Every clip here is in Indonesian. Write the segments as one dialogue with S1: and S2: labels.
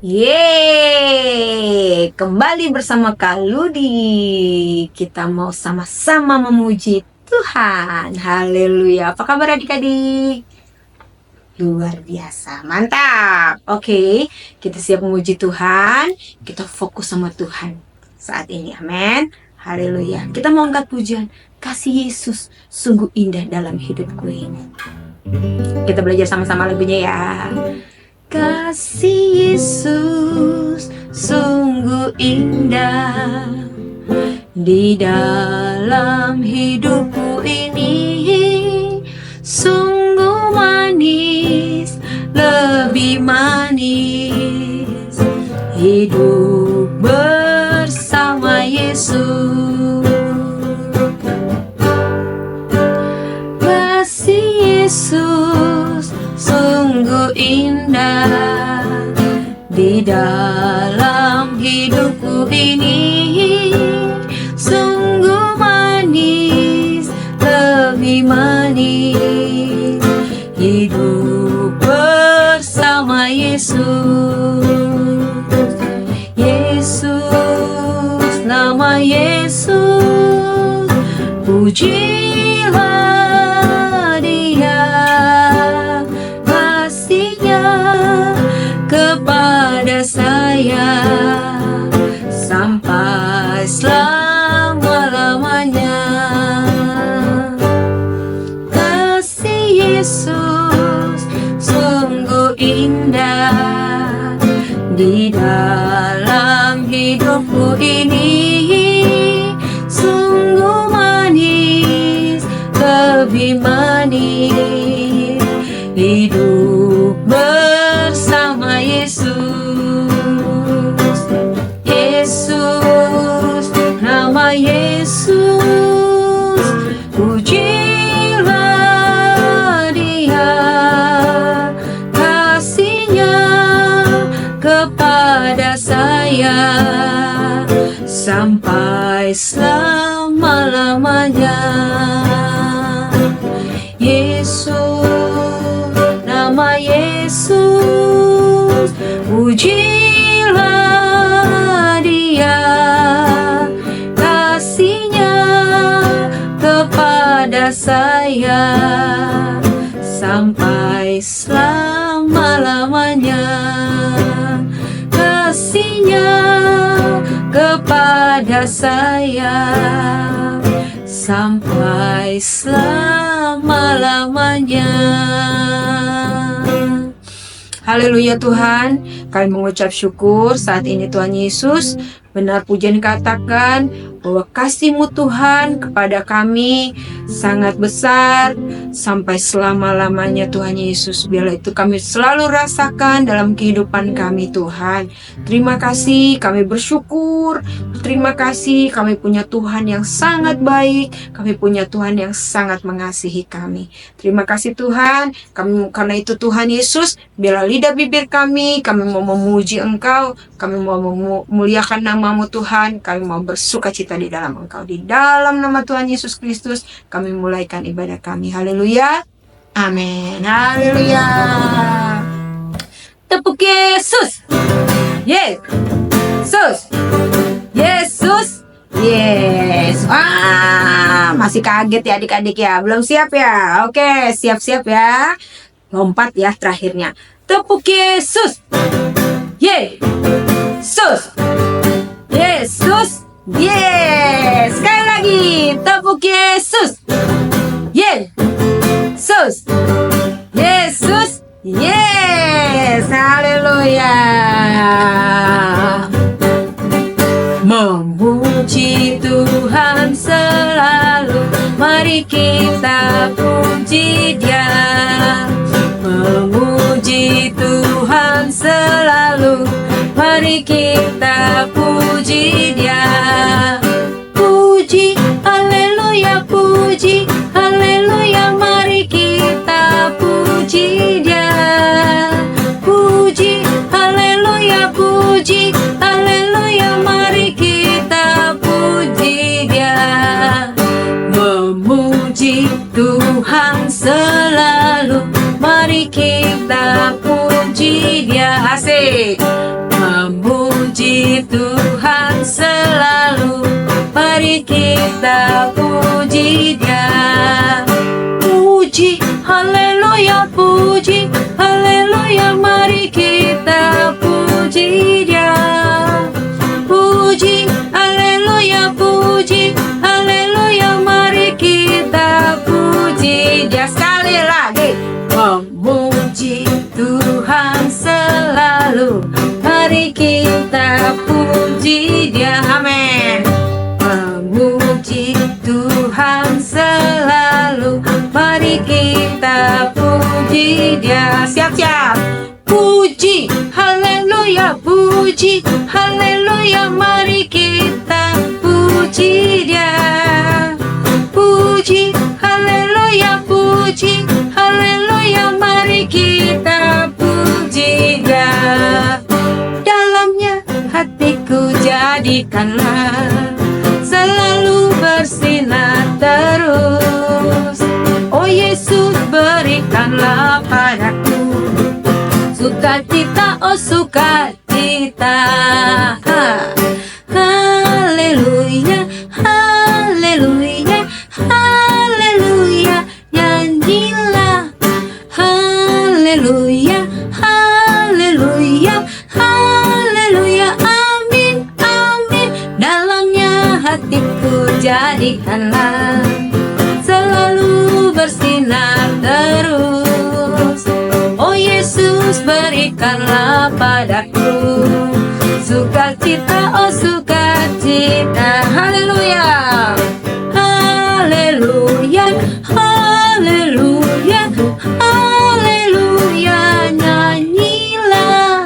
S1: Yeay, kembali bersama Kak Ludi. Kita mau sama-sama memuji Tuhan. Haleluya. Apa kabar adik-adik? Luar biasa, mantap. Oke, kita siap memuji Tuhan. Kita fokus sama Tuhan saat ini, amin. Haleluya. Kita mau angkat pujian. Kasih Yesus sungguh indah dalam hidupku ini. Kita belajar sama-sama lagunya ya. Kasih Yesus sungguh indah di dalam hidupku ini, sungguh manis, lebih manis hidup bersama Yesus. Kasih Yesus sungguh indah di dalam hidupku ini, sungguh manis, lebih manis hidup bersama Yesus. Yesus, nama Yesus, pujilah Dia, kepada saya sampai selama-lamanya. Kasih Yesus sungguh indah di dalam hidupku ini, sungguh manis, lebih manis hidup bersama Yesus. Yesus, nama Yesus, pujilah Dia, kasih-Nya kepada saya sampai selama-lamanya. Yesus, nama Yesus, pujilah Dia, kasih-Nya kepada saya sampai selama-lamanya. Kasih-Nya kepada saya sampai selama-lamanya. Haleluya Tuhan, kami mengucap syukur saat ini Tuhan Yesus. Benar pujian katakan bahwa kasih-Mu Tuhan kepada kami sangat besar sampai selama-lamanya Tuhan Yesus. Biarlah itu kami selalu rasakan dalam kehidupan kami Tuhan. Terima kasih, kami bersyukur. Terima kasih, kami punya Tuhan yang sangat baik. Kami punya Tuhan yang sangat mengasihi kami. Terima kasih Tuhan, karena itu Tuhan Yesus, biarlah lidah bibir kami mau memuji Engkau, kami mau memuliakan nama-Mu Tuhan, kami mau bersukacita di dalam Engkau. Di dalam nama Tuhan Yesus Kristus, kami mulaikan ibadah kami. Haleluya. Amin. Haleluya. Tepuk Yesus. Yesus. Yesus. Yes. Masih kaget ya adik-adik ya? Belum siap ya? Oke, siap-siap ya. Lompat ya terakhirnya. Tepuk Yesus. Yesus. Yesus. Yes. Sekali lagi. Tepuk Yesus. Yesus. Yesus. Yes. Haleluya. Memuji Tuhan selalu, mari kita puji Dia. Memuji Tuhan selalu, mari kita puji Dia. Puji, haleluya, puji, haleluya, mari kita puji Dia. Puji, haleluya, puji, haleluya, mari kita puji Dia. Memuji Tuhan selalu, mari kita puji Dia. Asik. Puji Tuhan selalu, mari kita puji Dia. Puji, haleluya, puji, haleluya, mari kita puji Dia. Puji, haleluya, puji, haleluya, mari kita puji Dia. Sekali lagi, memuji Tuhan selalu, mari kita puji Dia. Amin. Memuji Tuhan selalu, mari kita puji Dia. Siap-siap. Puji, haleluya, puji, haleluya, mari kita puji Dia. Puji, haleluya, puji, haleluya, mari kita puji Dia. Dalamnya hatiku jadikanlah selalu bersinar terus. Oh Yesus, berikanlah padaku sukacita, oh sukacita. Haleluya, haleluya, haleluya, nyanyilah. Haleluya, haleluya, haleluya, amin, amin. Dalamnya hatiku jadikanlah selalu bersinar terus. Oh Yesus, berikanlah padaku sukacita, oh sukacita. Haleluya, haleluya, haleluya, haleluya, nyanyilah.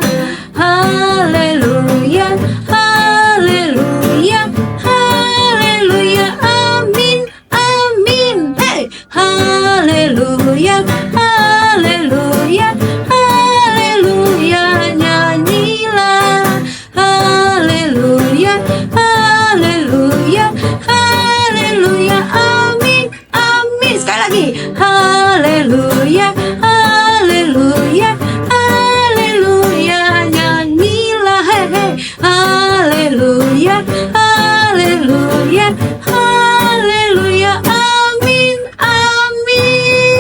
S1: Haleluya, haleluya, haleluya, amin, amin. Hey, haleluya, haleluya, haleluya, nyanyilah. Haleluya, haleluya, haleluya, amin, amin. Sekali lagi, haleluya, haleluya, haleluya, nyanyilah. Hey, hey. Haleluya, haleluya, haleluya, amin, amin.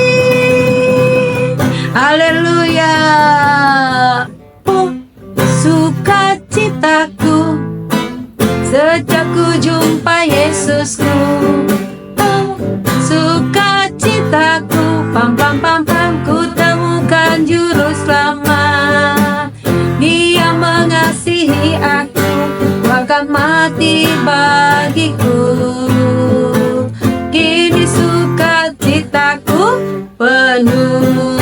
S1: Haleluya. Oh, sukacitaku sejak ku jumpa Yesusku. Oh, sukacitaku, pam pam pam pam, ku temukan juru selamat. Dia mengasihi aku, bahkan mati bagiku. Kini sukacitaku penuh.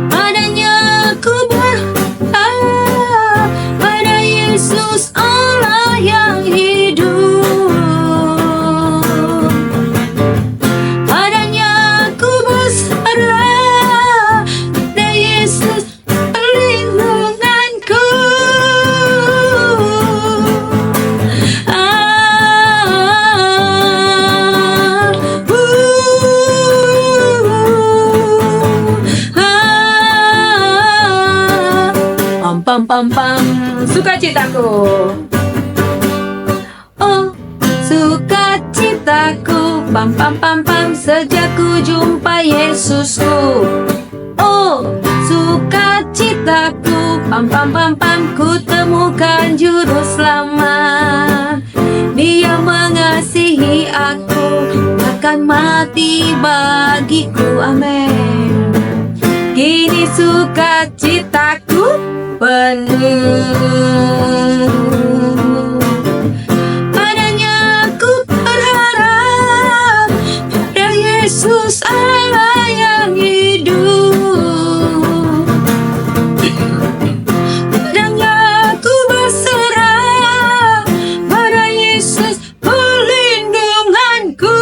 S1: Padanya ku berharap, pada Yesus Allah yang hidup. Padanya ku berharap, pada Yesus perlindunganku. Pam pam pam, sukacitaku. Oh, sukacitaku, pam pam pam pam, sejak ku jumpa Yesusku. Oh, sukacitaku, pam pam pam pam, ku temukan juru selamat. Dia mengasihi aku, bahkan mati bagiku. Amin. Kini sukacitaku penuh. Padanya ku berharap, pada Yesus Allah yang hidup. Padanya ku berserah, pada Yesus perlindunganku.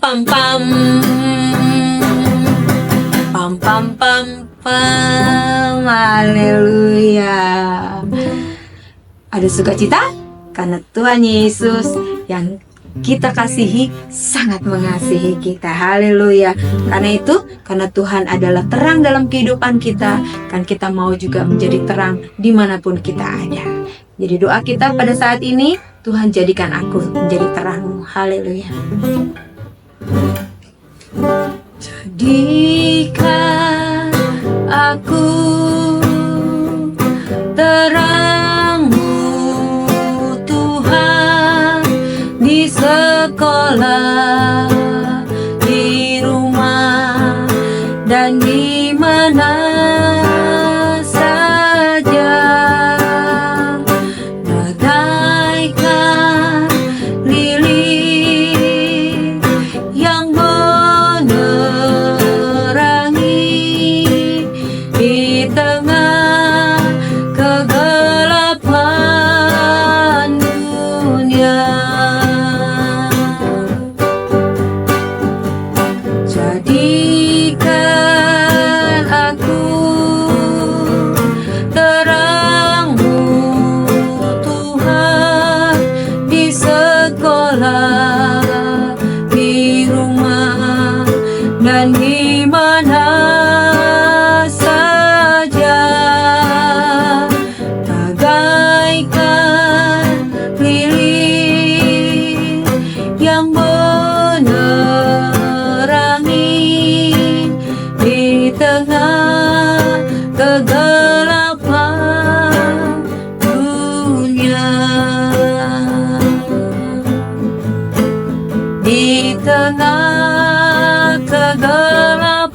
S1: pam pam. Pam pam pam pam. Haleluya. Ada sukacita karena Tuhan Yesus yang kita kasihi sangat mengasihi kita. Haleluya. Karena itu, karena Tuhan adalah terang dalam kehidupan kita, kan kita mau juga menjadi terang dimanapun kita ada. Jadi doa kita pada saat ini, Tuhan jadikan aku menjadi terang-Mu. Haleluya. Jadikan aku terang-Mu, Tuhan, di sekolah, di rumah, dan di mana saja. Bagaikan lilin yang menerangi di tengah kegelapan dunia. Jadikan aku terang-Mu, Tuhan, di sekolah, di rumah, dan di mana saja. Bagaikan lilin yang menerangi di tengah kegelapan dunia. Di tengah kegelapan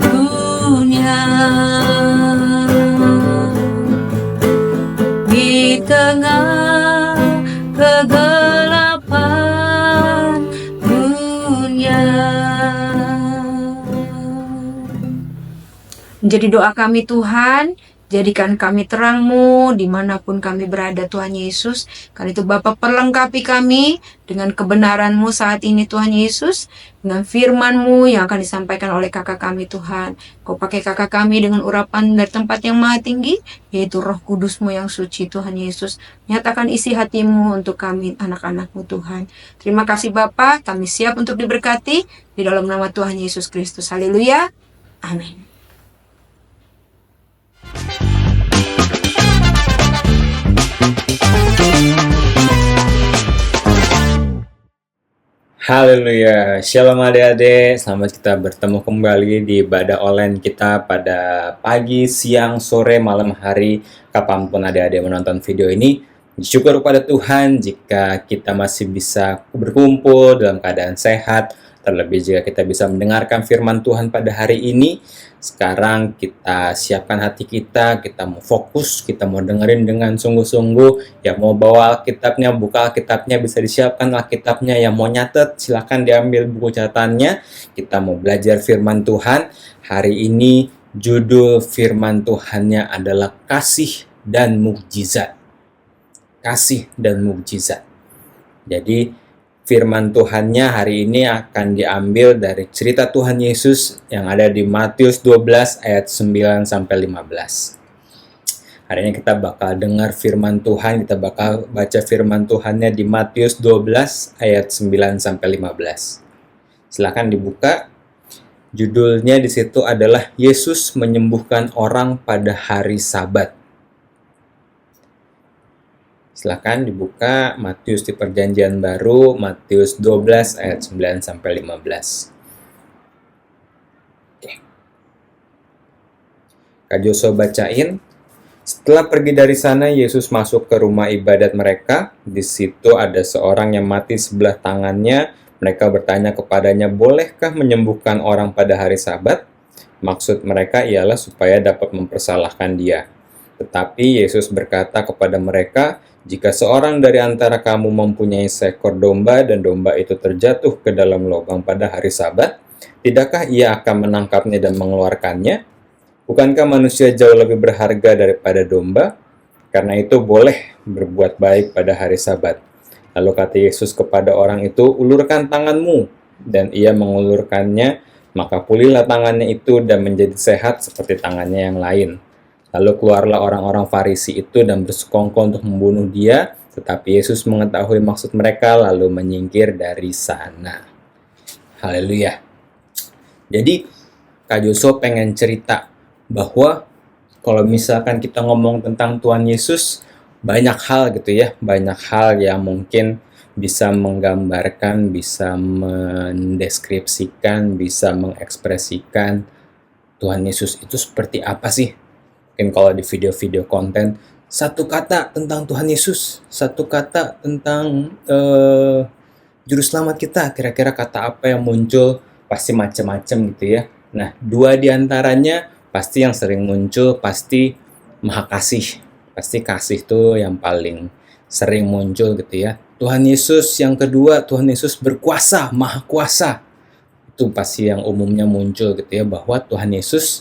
S1: dunia. Di tengah kegelapan dunia. Menjadi doa kami, Tuhan, jadikan kami terang-Mu dimanapun kami berada, Tuhan Yesus. Karena itu Bapa, perlengkapi kami dengan kebenaran-Mu saat ini, Tuhan Yesus, dengan firman-Mu yang akan disampaikan oleh kakak kami, Tuhan. Kau pakai kakak kami dengan urapan dari tempat yang maha tinggi, yaitu Roh Kudus-Mu yang suci, Tuhan Yesus. Nyatakan isi hati-Mu untuk kami, anak-anak-Mu, Tuhan. Terima kasih Bapa, kami siap untuk diberkati di dalam nama Tuhan Yesus Kristus. Haleluya. Amin.
S2: Haleluya, Shalom adik-adik, selamat kita bertemu kembali di ibadah online kita pada pagi, siang, sore, malam hari, kapanpun adik-adik menonton video ini. Syukur kepada Tuhan jika kita masih bisa berkumpul dalam keadaan sehat, terlebih jika kita bisa mendengarkan firman Tuhan pada hari ini. Sekarang kita siapkan hati kita mau fokus, kita mau dengerin dengan sungguh-sungguh. Yang mau bawa Alkitabnya, buka Alkitabnya, bisa disiapkan Alkitabnya. Yang mau nyatet, silakan diambil buku catatannya. Kita mau belajar firman Tuhan. Hari ini judul firman Tuhannya adalah kasih dan mukjizat. Kasih dan mukjizat. Jadi firman Tuhannya hari ini akan diambil dari cerita Tuhan Yesus yang ada di Matius 12 ayat 9 sampai 15. Hari ini kita bakal dengar firman Tuhan, kita bakal baca firman Tuhannya di Matius 12 ayat 9 sampai 15. Silakan dibuka. Judulnya di situ adalah Yesus menyembuhkan orang pada hari Sabat. Silakan dibuka Matius di Perjanjian Baru, Matius 12 ayat 9 sampai 15. Oke. Kak Joshua bacain. Setelah pergi dari sana, Yesus masuk ke rumah ibadat mereka. Di situ ada seorang yang mati sebelah tangannya. Mereka bertanya kepadanya, "Bolehkah menyembuhkan orang pada hari Sabat?" Maksud mereka ialah supaya dapat mempersalahkan dia. Tetapi Yesus berkata kepada mereka, "Jika seorang dari antara kamu mempunyai seekor domba dan domba itu terjatuh ke dalam lubang pada hari Sabat, tidakkah ia akan menangkapnya dan mengeluarkannya? Bukankah manusia jauh lebih berharga daripada domba? Karena itu boleh berbuat baik pada hari Sabat." Lalu kata Yesus kepada orang itu, ulurkan tanganmu. Dan ia mengulurkannya, maka pulihlah tangannya itu dan menjadi sehat seperti tangannya yang lain. Lalu keluarlah orang-orang Farisi itu dan bersekongkol untuk membunuh dia, tetapi Yesus mengetahui maksud mereka lalu menyingkir dari sana. Haleluya. Jadi Kak Joshua pengen cerita bahwa kalau misalkan kita ngomong tentang Tuhan Yesus, banyak hal gitu ya, banyak hal yang mungkin bisa menggambarkan, bisa mendeskripsikan, bisa mengekspresikan Tuhan Yesus itu seperti apa sih. Mungkin kalau di video-video konten, satu kata tentang Tuhan Yesus, satu kata tentang Juru Selamat kita, kira-kira kata apa yang muncul, pasti macam-macam gitu ya. Nah, dua diantaranya pasti yang sering muncul, pasti Maha Kasih. Pasti kasih tuh yang paling sering muncul gitu ya. Tuhan Yesus yang kedua, Tuhan Yesus berkuasa, Maha Kuasa. Itu pasti yang umumnya muncul gitu ya, bahwa Tuhan Yesus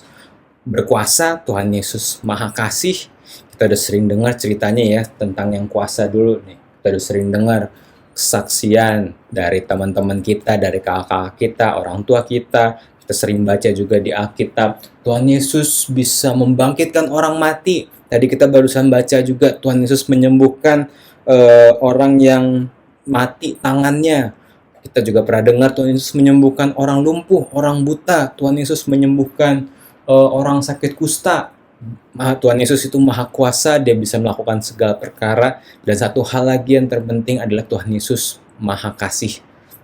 S2: berkuasa, Tuhan Yesus Maha Kasih. Kita udah sering dengar ceritanya ya tentang yang kuasa dulu nih. Kita udah sering dengar kesaksian dari teman-teman kita, dari kakak kita, orang tua kita. Kita sering baca juga di Alkitab, Tuhan Yesus bisa membangkitkan orang mati. Tadi kita barusan baca juga Tuhan Yesus menyembuhkan orang yang mati tangannya. Kita juga pernah dengar Tuhan Yesus menyembuhkan orang lumpuh, orang buta. Tuhan Yesus menyembuhkan orang sakit kusta. Tuhan Yesus itu Maha Kuasa, dia bisa melakukan segala perkara. Dan satu hal lagi yang terpenting adalah Tuhan Yesus Maha Kasih.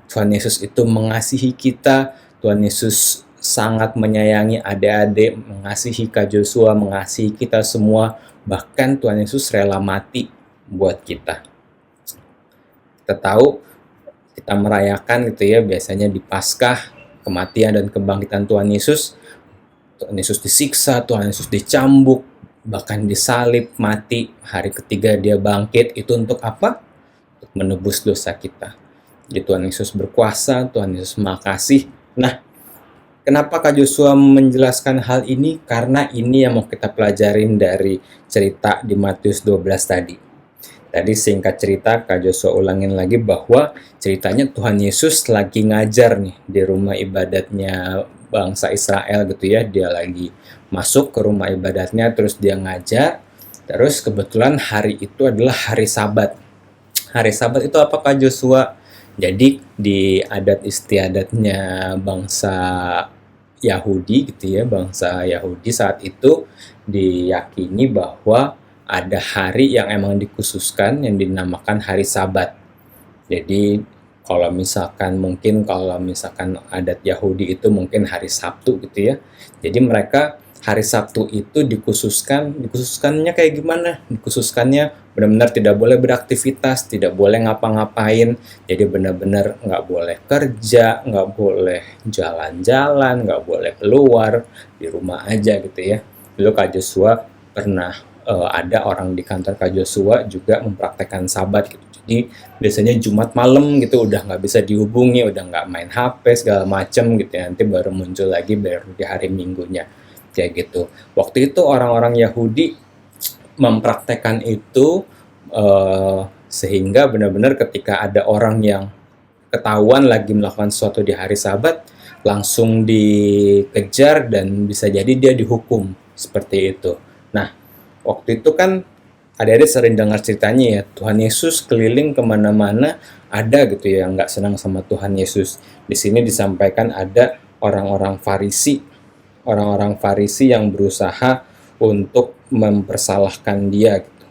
S2: Tuhan Yesus itu mengasihi kita. Tuhan Yesus sangat menyayangi adik-adik, mengasihi Kak Joshua, mengasihi kita semua. Bahkan Tuhan Yesus rela mati buat kita. Kita tahu, kita merayakan gitu ya, biasanya di Paskah, kematian dan kebangkitan Tuhan Yesus. Tuhan Yesus disiksa, Tuhan Yesus dicambuk, bahkan disalib, mati. Hari ketiga dia bangkit. Itu untuk apa? Untuk menebus dosa kita. Jadi Tuhan Yesus berkuasa, Tuhan Yesus Maha Kasih. Nah, kenapa Kak Joshua menjelaskan hal ini? Karena ini yang mau kita pelajarin dari cerita di Matius 12 tadi. Tadi singkat cerita, Kak Joshua ulangin lagi bahwa ceritanya Tuhan Yesus lagi ngajar nih di rumah ibadatnya bangsa Israel gitu ya. Dia lagi masuk ke rumah ibadatnya, terus dia ngajar. Terus kebetulan hari itu adalah hari Sabat. Hari Sabat itu apa Kak Joshua? Jadi di adat istiadatnya bangsa Yahudi gitu ya, bangsa Yahudi saat itu diyakini bahwa ada hari yang emang dikhususkan yang dinamakan hari Sabat. Jadi kalau misalkan adat Yahudi itu mungkin hari Sabtu gitu ya. Jadi mereka hari Sabtu itu dikhususkannya kayak gimana? Dikhususkannya benar-benar tidak boleh beraktivitas, tidak boleh ngapa-ngapain. Jadi benar-benar nggak boleh kerja, nggak boleh jalan-jalan, nggak boleh keluar, di rumah aja gitu ya. Dulu Kak Joshua pernah ada orang di kantor Kak Joshua juga mempraktekkan Sabat gitu. Jadi biasanya Jumat malam gitu udah nggak bisa dihubungi, udah nggak main HP segala macem gitu ya. Nanti baru muncul lagi baru di hari Minggunya kayak gitu. Waktu itu orang-orang Yahudi mempraktekkan itu sehingga benar-benar ketika ada orang yang ketahuan lagi melakukan sesuatu di hari Sabat langsung dikejar dan bisa jadi dia dihukum seperti itu. Nah, waktu itu kan adik-adik sering dengar ceritanya ya, Tuhan Yesus keliling kemana-mana, ada gitu ya yang nggak senang sama Tuhan Yesus. Di sini disampaikan ada orang-orang Farisi yang berusaha untuk mempersalahkan dia gitu.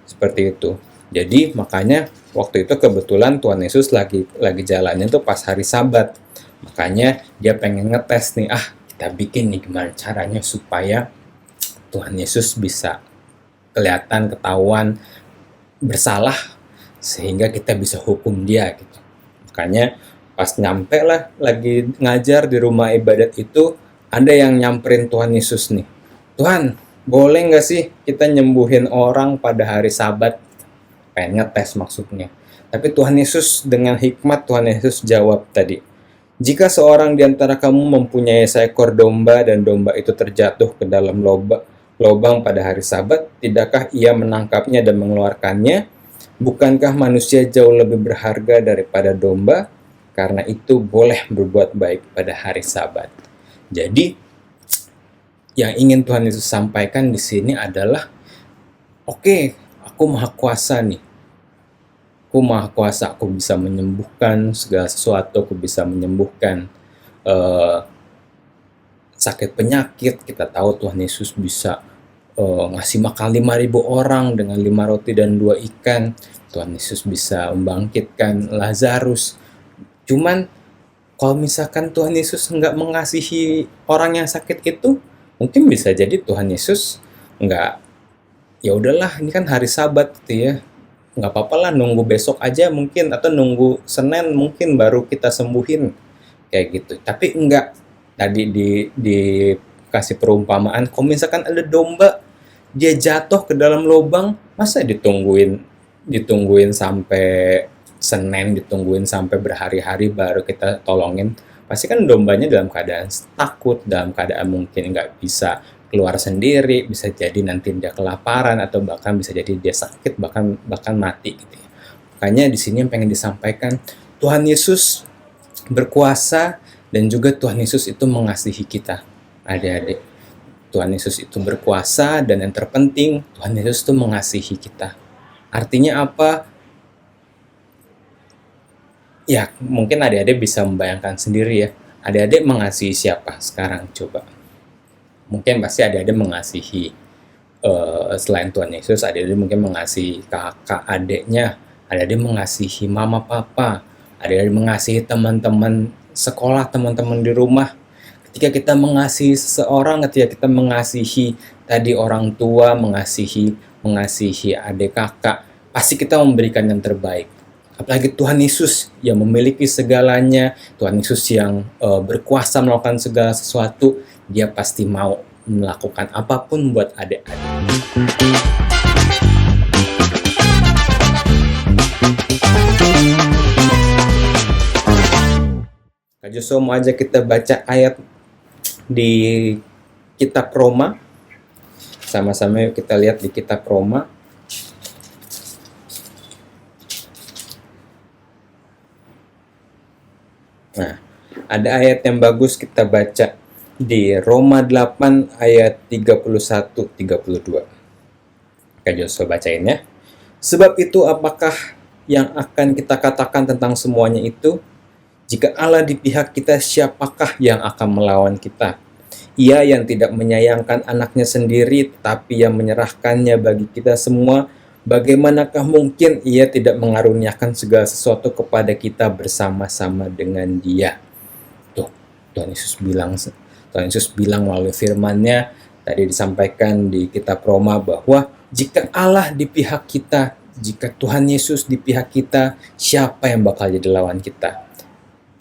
S2: Seperti itu. Jadi makanya waktu itu kebetulan Tuhan Yesus lagi jalannya tuh pas hari Sabat. Makanya dia pengen ngetes nih, kita bikin nih gimana caranya supaya Tuhan Yesus bisa kelihatan, ketahuan bersalah sehingga kita bisa hukum dia gitu. Makanya pas nyampe lah lagi ngajar di rumah ibadat itu, ada yang nyamperin Tuhan Yesus nih. Tuhan, boleh nggak sih kita nyembuhin orang pada hari Sabat? Pengen ngetes maksudnya. Tapi Tuhan Yesus dengan hikmat Tuhan Yesus jawab tadi, jika seorang di antara kamu mempunyai seekor domba dan domba itu terjatuh ke dalam lubang pada hari Sabat, tidakkah ia menangkapnya dan mengeluarkannya? Bukankah manusia jauh lebih berharga daripada domba? Karena itu boleh berbuat baik pada hari Sabat. Jadi, yang ingin Tuhan Yesus sampaikan di sini adalah, oke, aku maha kuasa nih. Aku maha kuasa, aku bisa menyembuhkan segala sesuatu, aku bisa menyembuhkan sakit penyakit. Kita tahu Tuhan Yesus bisa ngasih makan 5.000 orang dengan 5 roti dan 2 ikan. Tuhan Yesus bisa membangkitkan Lazarus. Cuman kalau misalkan Tuhan Yesus nggak mengasihi orang yang sakit itu, mungkin bisa jadi Tuhan Yesus nggak, ya udahlah ini kan hari Sabat gitu ya, nggak apa-apa lah nunggu besok aja mungkin, atau nunggu Senin mungkin baru kita sembuhin kayak gitu. Tapi enggak, tadi dikasih perumpamaan, kalau misalkan ada domba dia jatuh ke dalam lubang, masa ditungguin sampai Senin, ditungguin sampai berhari-hari baru kita tolongin? Pasti kan dombanya dalam keadaan takut, dalam keadaan mungkin nggak bisa keluar sendiri, bisa jadi nanti dia kelaparan, atau bahkan bisa jadi dia sakit, bahkan mati gitu ya. Makanya di sini yang pengen disampaikan, Tuhan Yesus berkuasa, dan juga Tuhan Yesus itu mengasihi kita, adik-adik. Tuhan Yesus itu berkuasa, dan yang terpenting Tuhan Yesus itu mengasihi kita. Artinya apa? Ya, mungkin adik-adik bisa membayangkan sendiri ya. Adik-adik mengasihi siapa sekarang? Coba. Mungkin pasti adik-adik mengasihi selain Tuhan Yesus, adik-adik mungkin mengasihi kakak adiknya, adik-adik mengasihi mama papa, adik-adik mengasihi teman-teman sekolah, teman-teman di rumah. Ketika kita mengasihi seseorang, ketika kita mengasihi tadi orang tua, mengasihi adik kakak, pasti kita memberikan yang terbaik. Apalagi Tuhan Yesus yang memiliki segalanya, Tuhan Yesus yang berkuasa melakukan segala sesuatu, dia pasti mau melakukan apapun buat adik-adik. Kak Joshua mau ajak kita baca ayat di kitab Roma. Sama-sama yuk kita lihat di kitab Roma. Nah, ada ayat yang bagus kita baca di Roma 8 ayat 31-32. Kak Joshua bacain ya. Sebab itu apakah yang akan kita katakan tentang semuanya itu? Jika Allah di pihak kita, siapakah yang akan melawan kita? Ia yang tidak menyayangkan anaknya sendiri, tetapi yang menyerahkannya bagi kita semua, bagaimanakah mungkin ia tidak mengaruniakan segala sesuatu kepada kita bersama-sama dengan dia? Tuh, Tuhan Yesus bilang melalui firman-Nya, tadi disampaikan di kitab Roma, bahwa jika Allah di pihak kita, jika Tuhan Yesus di pihak kita, siapa yang bakal jadi lawan kita?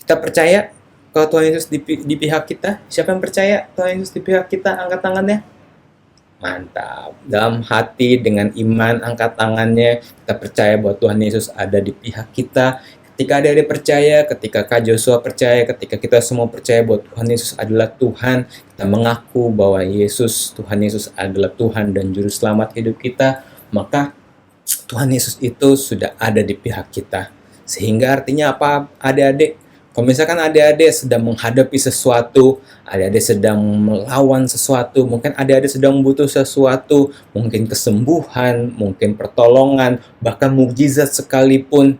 S2: Kita percaya kalau Tuhan Yesus di pihak kita? Siapa yang percaya Tuhan Yesus di pihak kita? Angkat tangannya. Mantap. Dalam hati, dengan iman, angkat tangannya. Kita percaya bahwa Tuhan Yesus ada di pihak kita. Ketika adik-adik percaya, ketika Kak Joshua percaya, ketika kita semua percaya bahwa Tuhan Yesus adalah Tuhan, kita mengaku bahwa Tuhan Yesus adalah Tuhan dan Juru Selamat hidup kita, maka Tuhan Yesus itu sudah ada di pihak kita. Sehingga artinya apa, adik-adik? Kalau misalkan adik-adik sedang menghadapi sesuatu, adik-adik sedang melawan sesuatu, mungkin adik-adik sedang butuh sesuatu, mungkin kesembuhan, mungkin pertolongan, bahkan mukjizat sekalipun,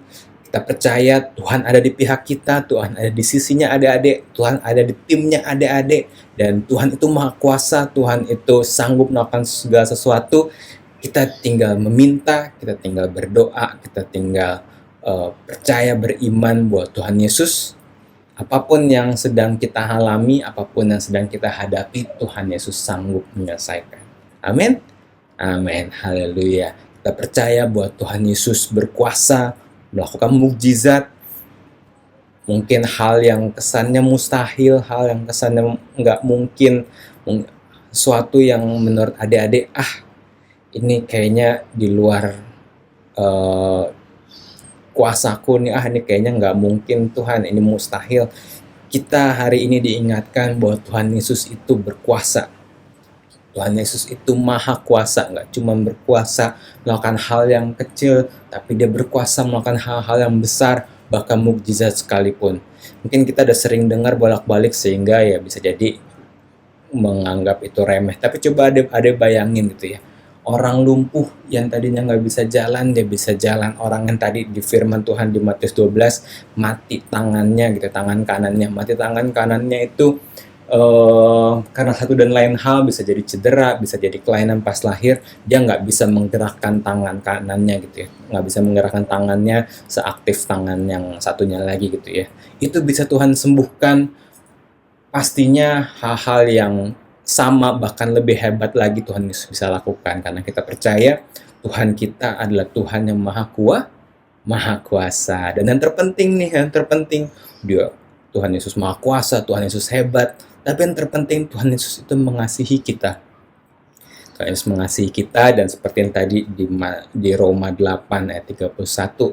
S2: kita percaya Tuhan ada di pihak kita, Tuhan ada di sisinya adik-adik, Tuhan ada di timnya adik-adik, dan Tuhan itu maha kuasa, Tuhan itu sanggup melakukan segala sesuatu. Kita tinggal meminta, kita tinggal berdoa, kita tinggal percaya, beriman bahwa Tuhan Yesus, apapun yang sedang kita alami, apapun yang sedang kita hadapi, Tuhan Yesus sanggup menyelesaikan. Amin. Amin. Haleluya. Kita percaya bahwa Tuhan Yesus berkuasa melakukan mukjizat. Mungkin hal yang kesannya mustahil, hal yang kesannya nggak mungkin, sesuatu yang menurut adik-adik, ini kayaknya di luar kuasaku nih, ini kayaknya nggak mungkin Tuhan, ini mustahil. Kita hari ini diingatkan bahwa Tuhan Yesus itu berkuasa. Tuhan Yesus itu maha kuasa, nggak cuma berkuasa melakukan hal yang kecil, tapi dia berkuasa melakukan hal-hal yang besar, bahkan mukjizat sekalipun. Mungkin kita udah sering dengar bolak-balik sehingga ya bisa jadi menganggap itu remeh. Tapi coba ada bayangin gitu ya. Orang lumpuh yang tadinya nggak bisa jalan, dia bisa jalan. Orang yang tadi di firman Tuhan di Matius 12, mati tangannya gitu, tangan kanannya. Mati tangan kanannya itu karena satu dan lain hal, bisa jadi cedera, bisa jadi kelainan pas lahir, dia nggak bisa menggerakkan tangan kanannya gitu ya, nggak bisa menggerakkan tangannya seaktif tangan yang satunya lagi gitu ya. Itu bisa Tuhan sembuhkan. Pastinya hal-hal yang sama bahkan lebih hebat lagi Tuhan Yesus bisa lakukan, karena kita percaya Tuhan kita adalah Tuhan yang maha kuasa. Dan yang terpenting nih, dia Tuhan Yesus maha kuasa, Tuhan Yesus hebat, tapi yang terpenting Tuhan Yesus itu mengasihi kita. Tuhan Yesus mengasihi kita, dan seperti yang tadi di Roma 8 ayat 31,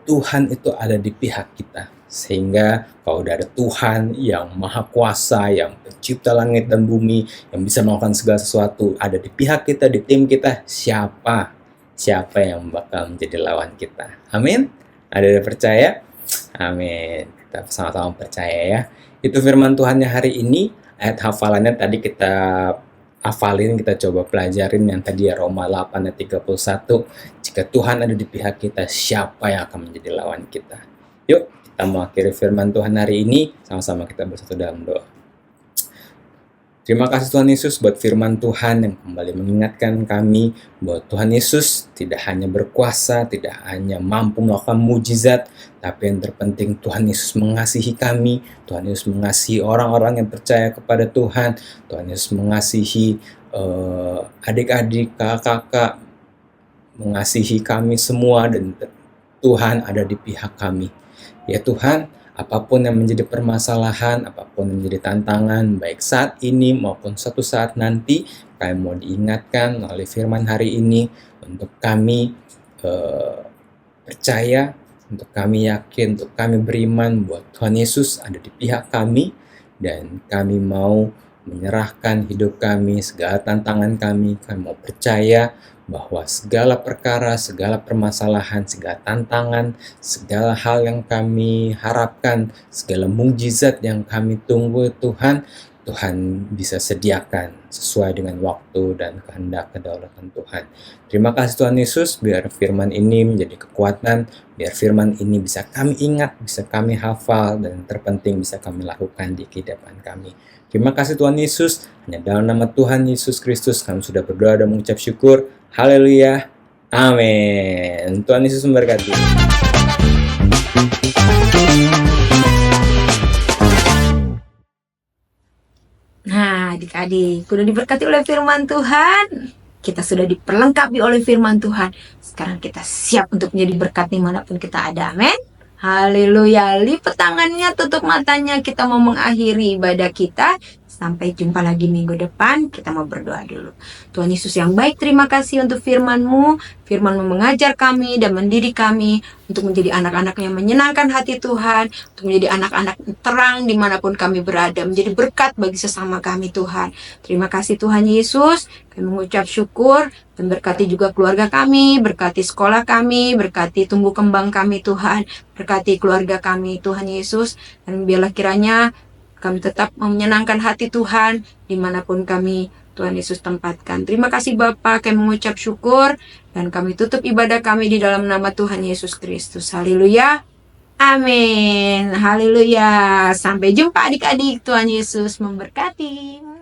S2: Tuhan itu ada di pihak kita. Sehingga kalau udah ada Tuhan yang maha kuasa, yang pencipta langit dan bumi, yang bisa melakukan segala sesuatu, ada di pihak kita, di tim kita, siapa yang bakal menjadi lawan kita? Amin? Ada percaya? Amin. Kita sama-sama percaya ya. Itu firman Tuhannya hari ini. Ayat hafalannya tadi kita hafalin, kita coba pelajarin yang tadi ya, Roma 8 ayat 31. Jika Tuhan ada di pihak kita, siapa yang akan menjadi lawan kita? Yuk, kita mau akhiri firman Tuhan hari ini, sama-sama kita bersatu dalam doa. Terima kasih Tuhan Yesus buat firman Tuhan yang kembali mengingatkan kami bahwa Tuhan Yesus tidak hanya berkuasa, tidak hanya mampu melakukan mujizat, tapi yang terpenting Tuhan Yesus mengasihi kami, Tuhan Yesus mengasihi orang-orang yang percaya kepada Tuhan, Tuhan Yesus mengasihi adik-adik, kakak-kakak, mengasihi kami semua, dan Tuhan ada di pihak kami. Ya Tuhan, apapun yang menjadi permasalahan, apapun yang menjadi tantangan, baik saat ini maupun suatu saat nanti, kami mau diingatkan oleh firman hari ini untuk kami percaya, untuk kami yakin, untuk kami beriman bahwa Tuhan Yesus ada di pihak kami, dan kami mau menyerahkan hidup kami, segala tantangan kami mau percaya bahwa segala perkara, segala permasalahan, segala tantangan, segala hal yang kami harapkan, segala mukjizat yang kami tunggu Tuhan bisa sediakan sesuai dengan waktu dan kehendak kedaulatan Tuhan. Terima kasih Tuhan Yesus, biar firman ini menjadi kekuatan, biar firman ini bisa kami ingat, bisa kami hafal, dan terpenting bisa kami lakukan di kehidupan kami. Terima kasih Tuhan Yesus, hanya dalam nama Tuhan Yesus Kristus kami sudah berdoa dan mengucap syukur. Haleluya. Amin. Tuhan Yesus memberkati.
S1: Nah, adik-adik, sudah diberkati oleh firman Tuhan. Kita sudah diperlengkapi oleh firman Tuhan. Sekarang kita siap untuk menjadi berkat dimanapun kita ada. Amin. Haleluya. Lipat tangannya, tutup matanya. Kita mau mengakhiri ibadah kita. Sampai jumpa lagi minggu depan. Kita mau berdoa dulu. Tuhan Yesus yang baik, terima kasih untuk firman-Mu. Firman-Mu mengajar kami dan mendidik kami untuk menjadi anak-anak yang menyenangkan hati Tuhan, untuk menjadi anak-anak terang dimanapun kami berada, menjadi berkat bagi sesama kami Tuhan. Terima kasih Tuhan Yesus. Kami mengucap syukur dan berkati juga keluarga kami, berkati sekolah kami, berkati tumbuh kembang kami Tuhan, berkati keluarga kami Tuhan Yesus. Dan biarlah kiranya kami tetap menyenangkan hati Tuhan dimanapun kami Tuhan Yesus tempatkan. Terima kasih Bapa, kami mengucap syukur dan kami tutup ibadah kami di dalam nama Tuhan Yesus Kristus. Haleluya. Amin. Haleluya. Sampai jumpa adik-adik. Tuhan Yesus memberkati.